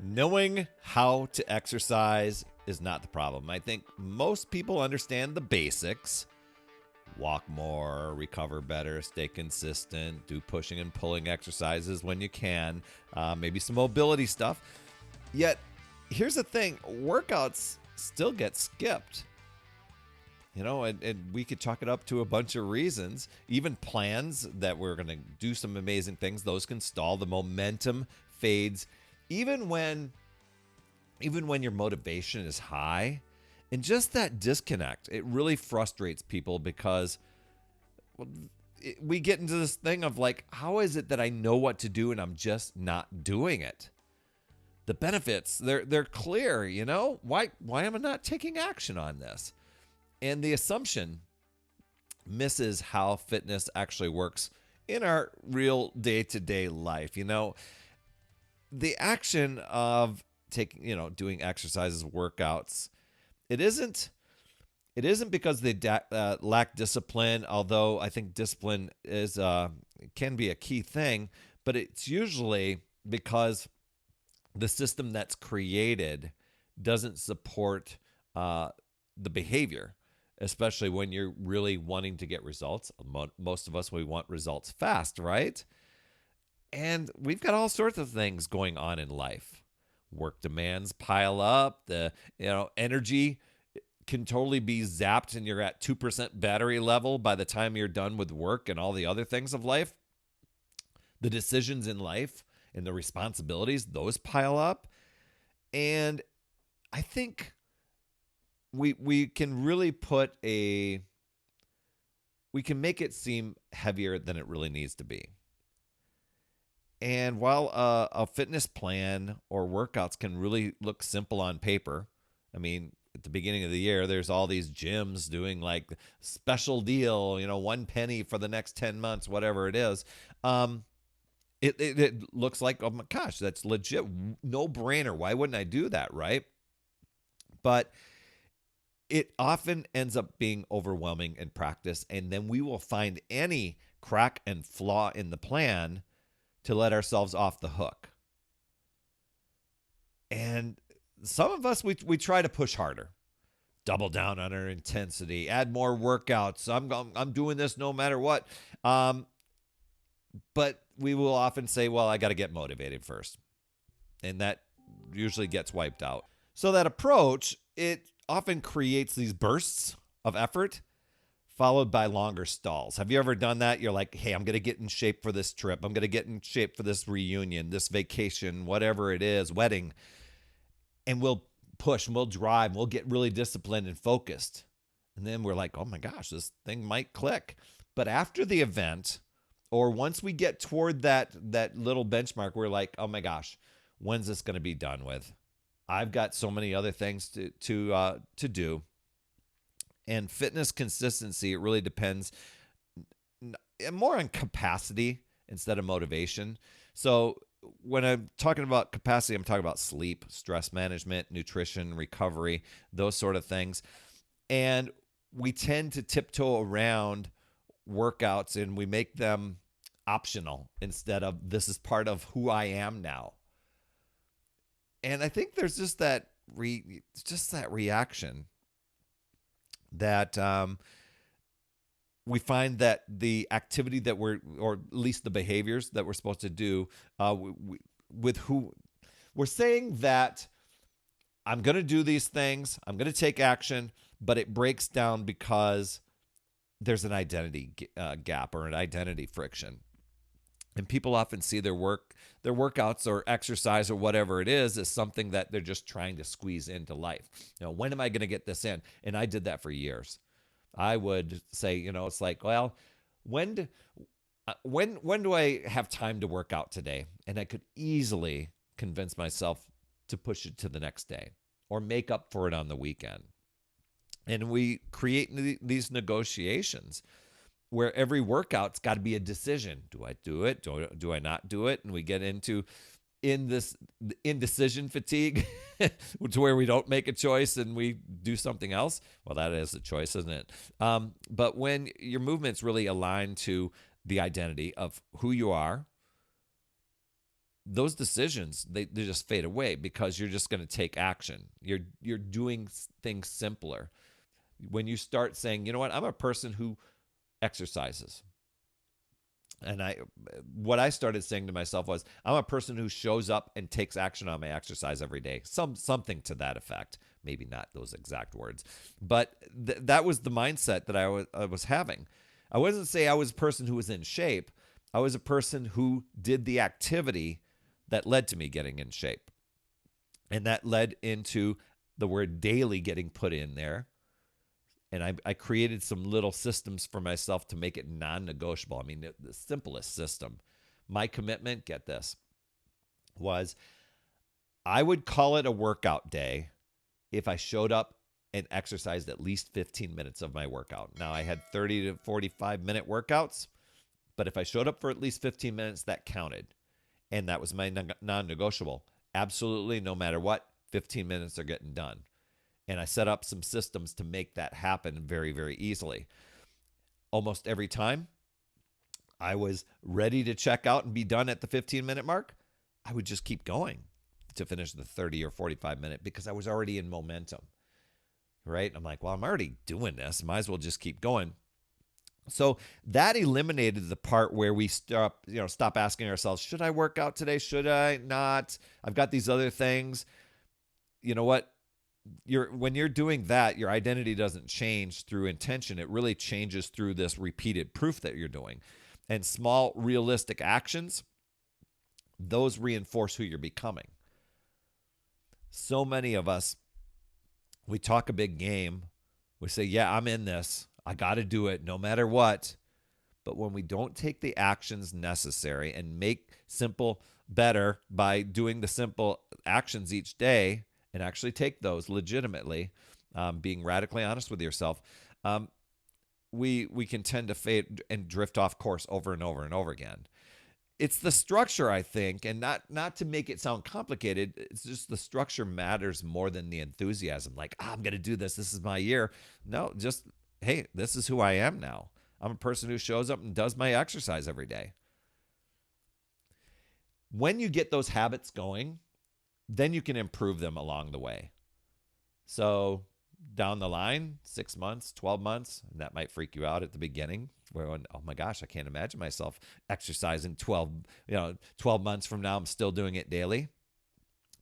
Knowing how to exercise is not the problem. I think most people understand the basics. Walk more, recover better, stay consistent, do pushing and pulling exercises when you can, maybe some mobility stuff. Yet, here's the thing, workouts still get skipped. And we could chalk it up to a bunch of reasons. Even plans that we're going to do some amazing things, those can stall. The momentum fades. Even when your motivation is high, and just that disconnect, it really frustrates people because we get into this thing of like, how is it that I know what to do and I'm just not doing it? The benefits, they're clear, Why am I not taking action on this? And the assumption misses how fitness actually works in our real day-to-day life. The action of doing exercises, workouts, it isn't because they lack discipline, although I think discipline can be a key thing, but it's usually because the system that's created doesn't support the behavior, especially when you're really wanting to get results. Most of us, we want results fast, right? And we've got all sorts of things going on in life. Work demands pile up. The energy can totally be zapped, and you're at 2% battery level by the time you're done with work and all the other things of life. The decisions in life and the responsibilities, those pile up. And I think we can really we can make it seem heavier than it really needs to be. And while a fitness plan or workouts can really look simple on paper, I mean, at the beginning of the year, there's all these gyms doing like special deal, 1 penny for the next 10 months, whatever it is. It looks like, oh my gosh, that's legit, no brainer. Why wouldn't I do that, right? But it often ends up being overwhelming in practice, and then we will find any crack and flaw in the plan to let ourselves off the hook. And some of us, we try to push harder, double down on our intensity, add more workouts. I'm doing this no matter what. But we will often say, well, I got to get motivated first. And that usually gets wiped out. So that approach, it often creates these bursts of effort followed by longer stalls. Have you ever done that? You're like, hey, I'm going to get in shape for this trip. I'm going to get in shape for this reunion, this vacation, whatever it is, wedding. And we'll push and we'll drive and we'll get really disciplined and focused. And then we're like, oh my gosh, this thing might click. But after the event, or once we get toward that little benchmark, we're like, oh my gosh, when's this going to be done with? I've got so many other things to do. And fitness consistency, it really depends more on capacity instead of motivation. So when I'm talking about capacity, I'm talking about sleep, stress management, nutrition, recovery, those sort of things. And we tend to tiptoe around workouts and we make them optional instead of this is part of who I am now. And I think there's just that reaction that we find that the activity that or at least the behaviors that we're supposed to do with who we're saying that I'm going to do these things, I'm going to take action, but it breaks down because there's an identity gap or an identity friction. And people often see their workouts or exercise or whatever it is as something that they're just trying to squeeze into life. When am I going to get this in? And I did that for years. I would say, it's like, well, when do I have time to work out today? And I could easily convince myself to push it to the next day or make up for it on the weekend. And we create these negotiations where every workout's got to be a decision. Do I do it? Do I not do it? And we get into this indecision fatigue to where we don't make a choice and we do something else. Well, that is a choice, isn't it? But when your movement's really aligned to the identity of who you are, those decisions, they just fade away because you're just going to take action. You're doing things simpler. When you start saying, you know what, I'm a person who exercises. And what I started saying to myself was, I'm a person who shows up and takes action on my exercise every day. Something to that effect. Maybe not those exact words, but that was the mindset that I was having. I wasn't say I was a person who was in shape. I was a person who did the activity that led to me getting in shape. And that led into the word daily getting put in there. And I created some little systems for myself to make it non-negotiable. I mean, the simplest system. My commitment, get this, was I would call it a workout day if I showed up and exercised at least 15 minutes of my workout. Now, I had 30 to 45-minute workouts, but if I showed up for at least 15 minutes, that counted. And that was my non-negotiable. Absolutely, no matter what, 15 minutes are getting done. And I set up some systems to make that happen very, very easily. Almost every time I was ready to check out and be done at the 15-minute mark, I would just keep going to finish the 30 or 45-minute because I was already in momentum, right? I'm like, well, I'm already doing this. Might as well just keep going. So that eliminated the part where we stop asking ourselves, should I work out today? Should I not? I've got these other things. You know what? When you're doing that, your identity doesn't change through intention. It really changes through this repeated proof that you're doing. And small, realistic actions, those reinforce who you're becoming. So many of us, we talk a big game. We say, yeah, I'm in this. I got to do it no matter what. But when we don't take the actions necessary and make simple better by doing the simple actions each day, and actually take those legitimately, being radically honest with yourself, we can tend to fade and drift off course over and over and over again. It's the structure, I think, and not to make it sound complicated. It's just the structure matters more than the enthusiasm. Like, I'm going to do this. This is my year. No, just, hey, this is who I am now. I'm a person who shows up and does my exercise every day. When you get those habits going, then you can improve them along the way. So down the line, 6 months, 12 months, and that might freak you out at the beginning. Where, oh my gosh, I can't imagine myself exercising 12 months from now. I'm still doing it daily.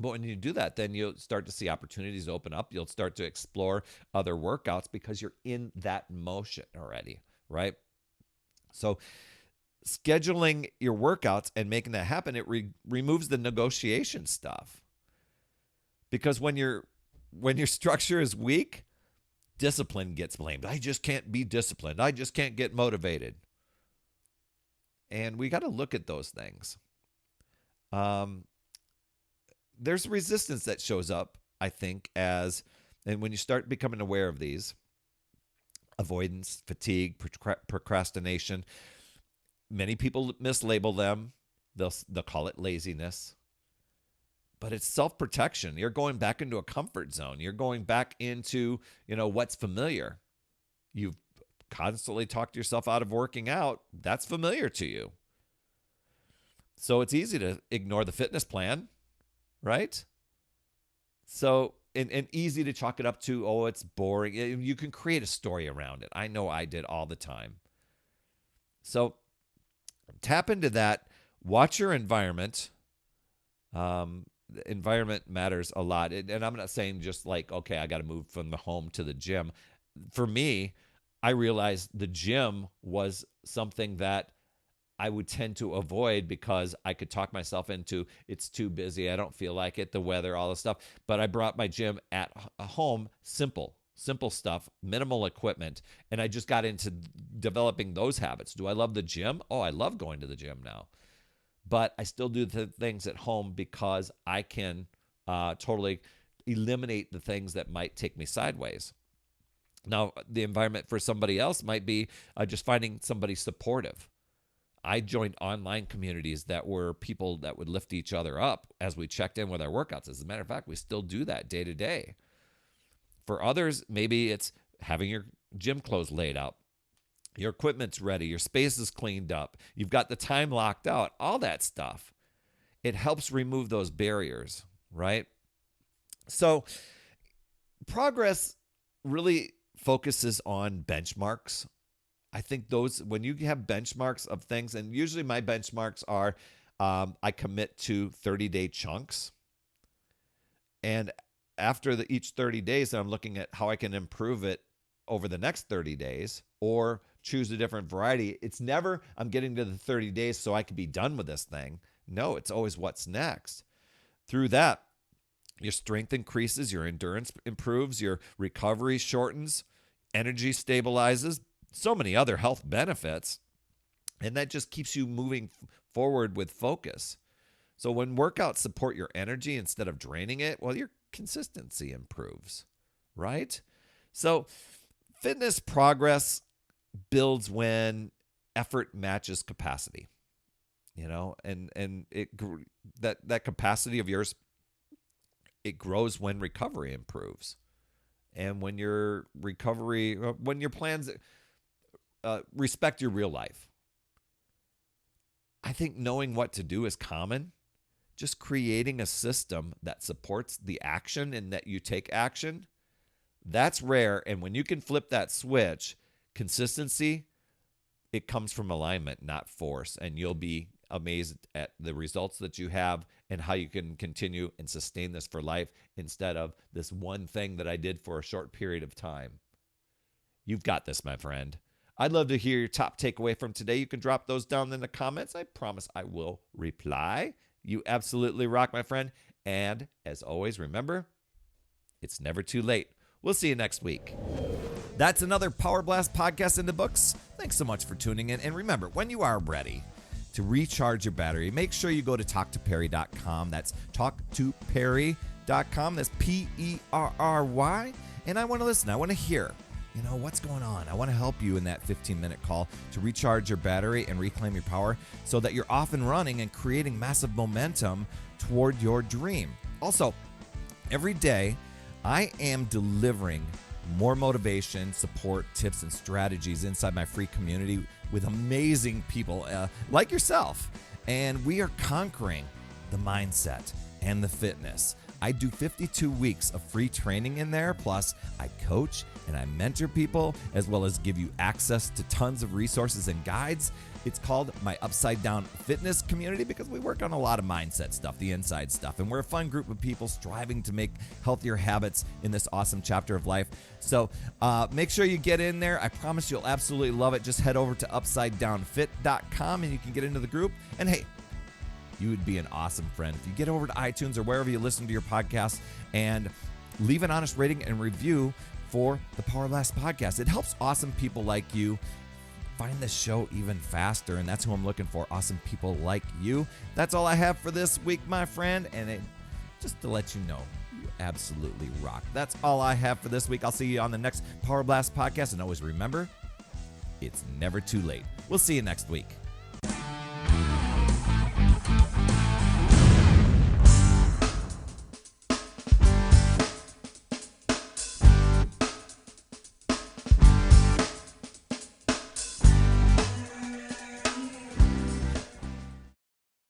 But when you do that, then you'll start to see opportunities open up. You'll start to explore other workouts because you're in that motion already, right? So scheduling your workouts and making that happen, it removes the negotiation stuff. Because when your structure is weak, discipline gets blamed. I just can't be disciplined. I just can't get motivated. And we got to look at those things. There's resistance that shows up, I think, and when you start becoming aware of these, avoidance, fatigue, procrastination, many people mislabel them. They'll call it laziness. But it's self-protection. You're going back into a comfort zone. You're going back into, what's familiar. You've constantly talked yourself out of working out. That's familiar to you. So it's easy to ignore the fitness plan, right? So, and easy to chalk it up to, oh, it's boring. You can create a story around it. I know I did all the time. So tap into that. Watch your environment. The environment matters a lot. And I'm not saying just like, okay, I got to move from the home to the gym. For me, I realized the gym was something that I would tend to avoid because I could talk myself into it's too busy. I don't feel like it, the weather, all this stuff. But I brought my gym at home, simple stuff, minimal equipment. And I just got into developing those habits. Do I love the gym? Oh, I love going to the gym now. But I still do the things at home because I can totally eliminate the things that might take me sideways. Now, the environment for somebody else might be just finding somebody supportive. I joined online communities that were people that would lift each other up as we checked in with our workouts. As a matter of fact, we still do that day to day. For others, maybe it's having your gym clothes laid out. Your equipment's ready. Your space is cleaned up. You've got the time locked out. All that stuff. it helps remove those barriers, right? So progress really focuses on benchmarks. I think those, when you have benchmarks of things, and usually my benchmarks are I commit to 30-day chunks. And after each 30 days, I'm looking at how I can improve it over the next 30 days or choose a different variety. It's never, I'm getting to the 30 days so I can be done with this thing. No, it's always what's next. Through that, your strength increases, your endurance improves, your recovery shortens, energy stabilizes, so many other health benefits. And that just keeps you moving forward with focus. So when workouts support your energy instead of draining it, well, your consistency improves, right? So fitness progress builds when effort matches capacity, and that capacity of yours, it grows when recovery improves. And when your plans respect your real life. I think knowing what to do is common. Just creating a system that supports the action and that you take action, that's rare. And when you can flip that switch, consistency, it comes from alignment, not force. And you'll be amazed at the results that you have and how you can continue and sustain this for life instead of this one thing that I did for a short period of time. You've got this, my friend. I'd love to hear your top takeaway from today. You can drop those down in the comments. I promise I will reply. You absolutely rock, my friend. And as always, remember, it's never too late. We'll see you next week. That's another Power Blast podcast in the books. Thanks so much for tuning in. And remember, when you are ready to recharge your battery, make sure you go to talktoperry.com. That's talktoperry.com. That's Perry. And I want to listen. I want to hear, what's going on. I want to help you in that 15-minute call to recharge your battery and reclaim your power so that you're off and running and creating massive momentum toward your dream. Also, every day, I am delivering more motivation, support, tips, and strategies inside my free community with amazing people like yourself. And we are conquering the mindset and the fitness. I do 52 weeks of free training in there. Plus, I coach and I mentor people, as well as give you access to tons of resources and guides. It's called my Upside Down Fitness community because we work on a lot of mindset stuff, the inside stuff. And we're a fun group of people striving to make healthier habits in this awesome chapter of life. So make sure you get in there. I promise you'll absolutely love it. Just head over to upsidedownfit.com and you can get into the group. And hey, you would be an awesome friend if you get over to iTunes or wherever you listen to your podcast and leave an honest rating and review for the Power Blast podcast. It helps awesome people like you find the show even faster, and that's who I'm looking for, awesome people like you. That's all I have for this week, my friend, and just to let you know, you absolutely rock. That's all I have for this week. I'll see you on the next Power Blast podcast, and always remember, it's never too late. We'll see you next week.